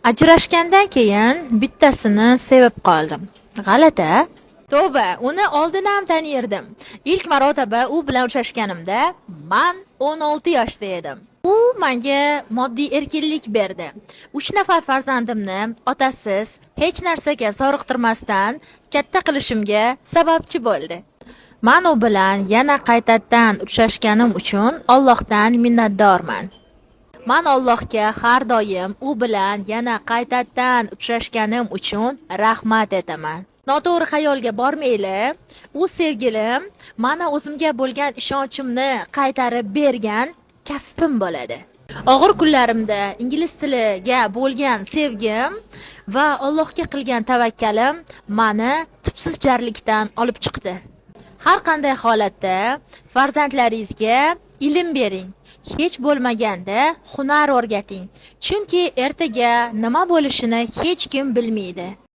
Ajrashgandan keyin bittasini sevib qoldim. G'alati. Tavba, uni oldin ham tanirdim. İlk marotaba u bilan uchrashganimda men 16 yoshda edim. U menga moddiy erkinlik berdi. 3 nafar farzandimni otasiz, hech narsaga zoriqtirmasdan katta qilishimga sababchi bo'ldi. Men u bilan yana qaytadan uchrashganim uchun Allohdan minnatdorman. Men Allohga har doim u bilan yana qaytadan uchrashganim uchun rahmat etaman. Noto'g'ri xayolga bormaylik. U sevgilim meni o'zimga bo'lgan ishonchimni qaytarib bergan kasbim bo'ladi. Og'ir kunlarimda ingliz tiliga bo'lgan sevgim va Allohga qilgan tavakkalim meni tubsiz jarlikdan olib chiqdi. Har qanday holatda farzandlaringizga ilm bering. Hech bo'lmaganda hunar o'rgating. Chunki ertaga nima bo'lishini hech kim bilmaydi.